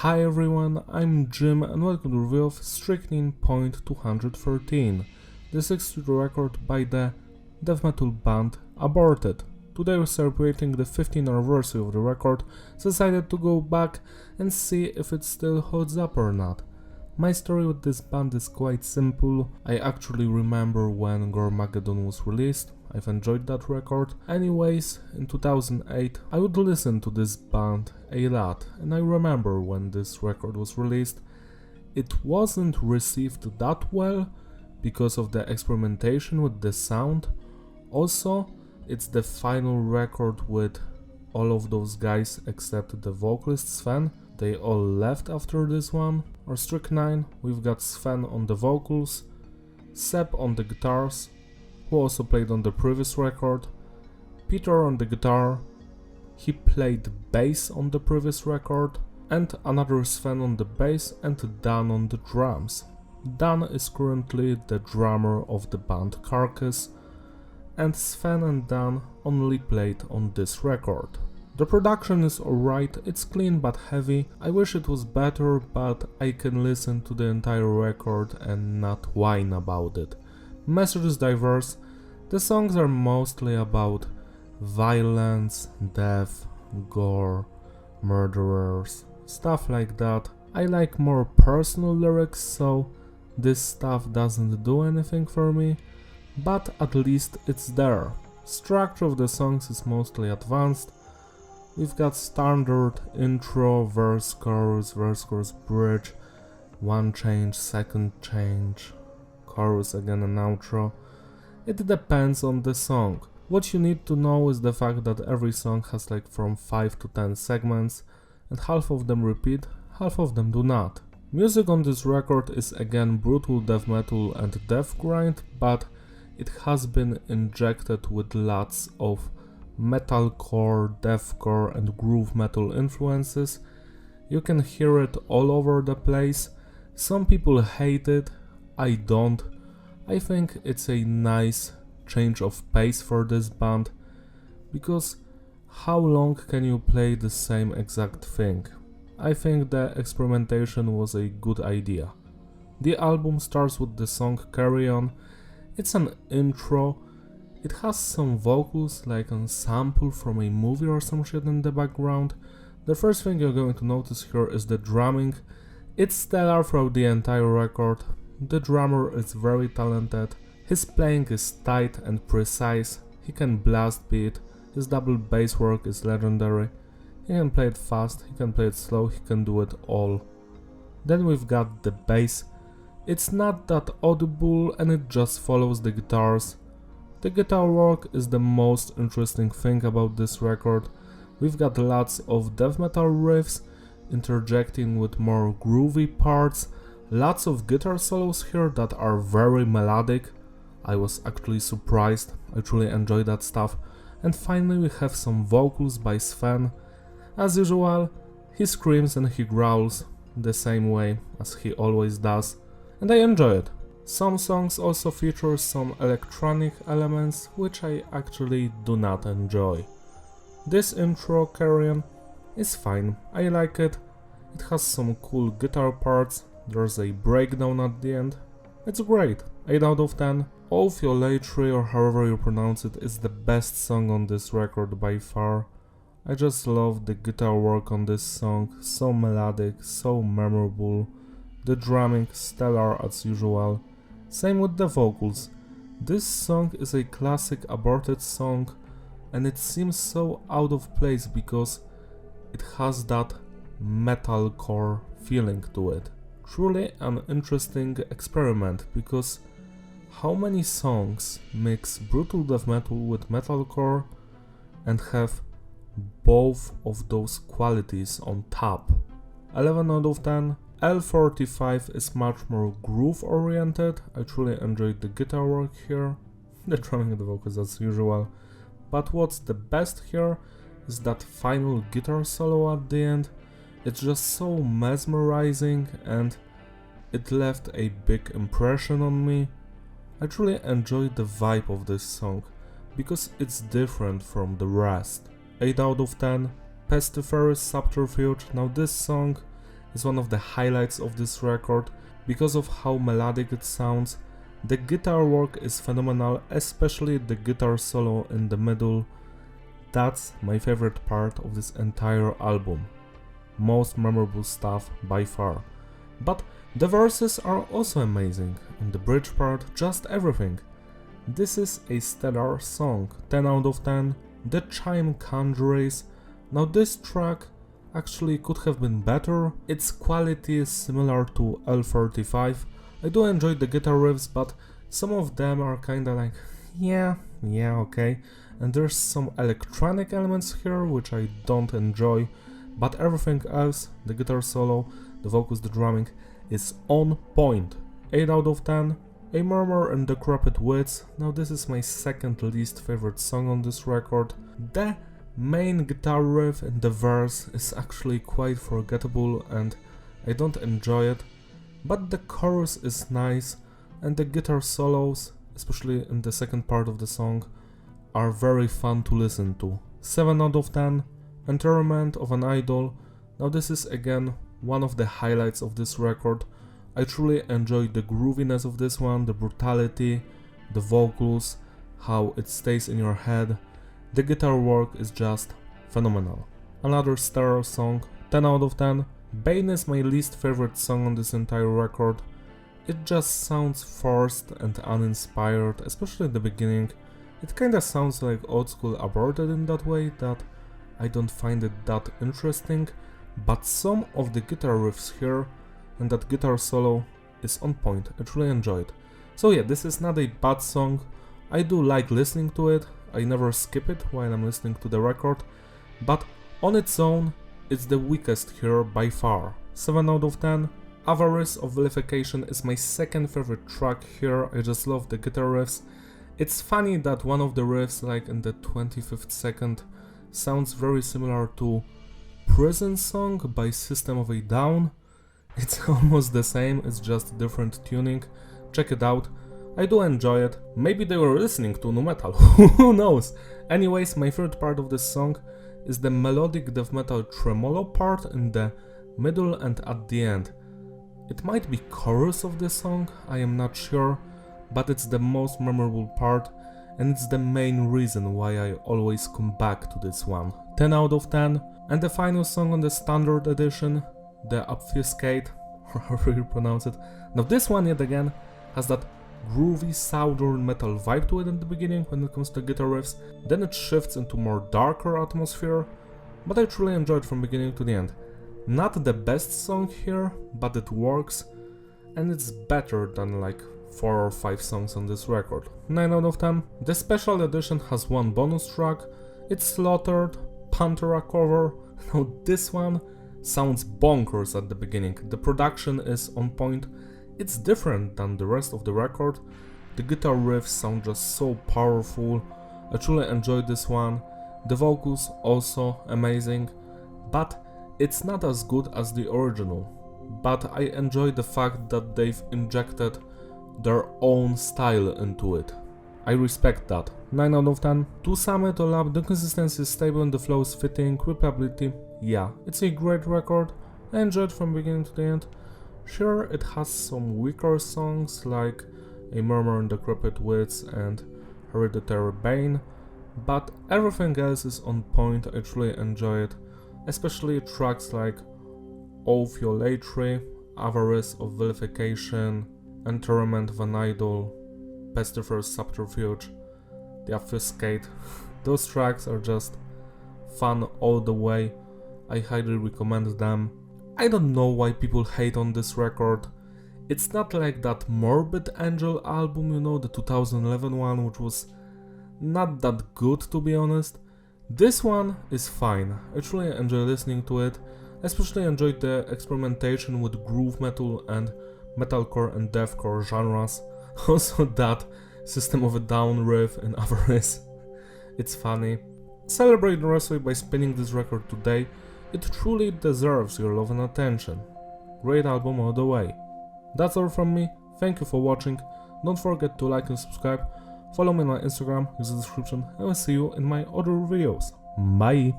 Hi everyone, I'm Jim and welcome to the review of Strychnine.213, the sixth record by the death metal band Aborted. Today we're celebrating the 15th anniversary of the record, so I decided to go back and see if it still holds up or not. My story with this band is quite simple. I actually remember when Gormageddon was released. I've enjoyed that record. Anyways, in 2008 I would listen to this band a lot, and I remember when this record was released, it wasn't received that well because of the experimentation with the sound. Also, it's the final record with all of those guys except the vocalist Sven. They all left after this one. Or Strychnine, we've got Sven on the vocals, Seb on the guitars, who also played on the previous record, Peter on the guitar, he played bass on the previous record, and another Sven on the bass and Dan on the drums. Dan is currently the drummer of the band Carcass, and Sven and Dan only played on this record. The production is alright, it's clean but heavy. I wish it was better, but I can listen to the entire record and not whine about it. Message is diverse. The songs are mostly about violence, death, gore, murderers, stuff like that. I like more personal lyrics, so this stuff doesn't do anything for me, but at least it's there. Structure of the songs is mostly advanced. We've got standard intro, verse, chorus, bridge, one change, second change, chorus again and outro. It depends on the song. What you need to know is the fact that every song has like from 5 to 10 segments, and half of them repeat, half of them do not. Music on this record is again brutal death metal and death grind, but it has been injected with lots of metalcore, deathcore and groove metal influences. You can hear it all over the place. Some people hate it, I don't. I think it's a nice change of pace for this band, because how long can you play the same exact thing? I think the experimentation was a good idea. The album starts with the song Carry On. It's an intro. It has some vocals like a sample from a movie or some shit in the background. The first thing you're going to notice here is the drumming. It's stellar throughout the entire record. The drummer is very talented. His playing is tight and precise. He can blast beat. His double bass work is legendary. He can play it fast, he can play it slow, he can do it all. Then we've got the bass. It's not that audible and it just follows the guitars. The guitar work is the most interesting thing about this record. We've got lots of death metal riffs interjecting with more groovy parts, lots of guitar solos here that are very melodic. I was actually surprised, I truly enjoy that stuff. And finally we have some vocals by Sven. As usual, he screams and he growls the same way as he always does, and I enjoy it. Some songs also feature some electronic elements, which I actually do not enjoy. This intro, Carry On, is fine, I like it. It has some cool guitar parts, there's a breakdown at the end. It's great, 8 out of 10. Oviolatry, or however you pronounce it, is the best song on this record by far. I just love the guitar work on this song, so melodic, so memorable. The drumming, stellar as usual. Same with the vocals. This song is a classic Aborted song, and it seems so out of place because it has that metalcore feeling to it. Truly an interesting experiment, because how many songs mix brutal death metal with metalcore and have both of those qualities on top? 11 out of 10. L45 is much more groove oriented. I truly enjoyed the guitar work here, the drumming and the vocals as usual. But what's the best here is that final guitar solo at the end. It's just so mesmerizing and it left a big impression on me. I truly enjoyed the vibe of this song because it's different from the rest. 8 out of 10. Pestiferous Subterfuge. Now this song is one of the highlights of this record because of how melodic it sounds. The guitar work is phenomenal, especially the guitar solo in the middle. That's my favorite part of this entire album. Most memorable stuff by far. But the verses are also amazing, and the bridge part, just everything. This is a stellar song, 10 out of 10. The chime conjures. Now this track actually could have been better. Its quality is similar to L35. I do enjoy the guitar riffs, but some of them are kinda like, yeah, okay. And there's some electronic elements here which I don't enjoy, but everything else, the guitar solo, the vocals, the drumming, is on point. 8 out of 10. A Murmur and Decrepit Wits. Now this is my second least favorite song on this record. The main guitar riff in the verse is actually quite forgettable and I don't enjoy it, but the chorus is nice and the guitar solos, especially in the second part of the song, are very fun to listen to. 7 out of 10. Interment of an Idol. Now this is again one of the highlights of this record. I truly enjoyed the grooviness of this one, the brutality, the vocals, how it stays in your head. The guitar work is just phenomenal. Another stellar song, 10 out of 10. Bane is my least favorite song on this entire record. It just sounds forced and uninspired, especially at the beginning. It kinda sounds like old school Aborted in that way, that I don't find it that interesting, but some of the guitar riffs here and that guitar solo is on point. I truly enjoyed. So yeah, this is not a bad song. I do like listening to it. I never skip it while I'm listening to the record, but on its own, it's the weakest here by far. 7 out of 10. Avarice of Vilification is my second favorite track here. I just love the guitar riffs. It's funny that one of the riffs, like in the 25th second, sounds very similar to Prison Song by System of a Down. It's almost the same, it's just different tuning. Check it out. I do enjoy it. Maybe they were listening to nu metal, who knows? Anyways, my favorite part of this song is the melodic death metal tremolo part in the middle and at the end. It might be chorus of the song, I am not sure, but it's the most memorable part and it's the main reason why I always come back to this one. 10 out of 10. And the final song on the standard edition, the Obfuscate, or however you pronounce it. Now this one yet again has that groovy southern metal vibe to it in the beginning when it comes to guitar riffs, then it shifts into more darker atmosphere, but I truly enjoyed from beginning to the end. Not the best song here, but it works, and it's better than like 4 or 5 songs on this record. 9 out of 10. The special edition has one bonus track, it's Slaughtered, Pantera cover. Now this one sounds bonkers at the beginning, the production is on point, it's different than the rest of the record, the guitar riffs sound just so powerful, I truly enjoyed this one, the vocals also amazing, but it's not as good as the original, but I enjoy the fact that they've injected their own style into it. I respect that. 9 out of 10. To sum it all up, the consistency is stable and the flow is fitting, replayability, yeah, it's a great record, I enjoyed from beginning to the end. Sure, it has some weaker songs like A Murmur and Decrepit Wits and Hereditary Bane, but everything else is on point, I truly enjoy it, especially tracks like Oviolatry, Avarice of Vilification, Interment of an Idol, Pestifer's Subterfuge, The Obfuscate. Those tracks are just fun all the way. I highly recommend them. I don't know why people hate on this record. It's not like that Morbid Angel album, you know, the 2011 one, which was not that good to be honest. This one is fine. I truly enjoy listening to it. I especially enjoyed the experimentation with groove metal and metalcore and deathcore genres. Also that System of a Down riff in Avarice. It's funny. Celebrate the rest of it by spinning this record today. It truly deserves your love and attention. Great album all the way. That's all from me. Thank you for watching. Don't forget to like and subscribe. Follow me on my Instagram, use the description, and I'll see you in my other videos. Bye!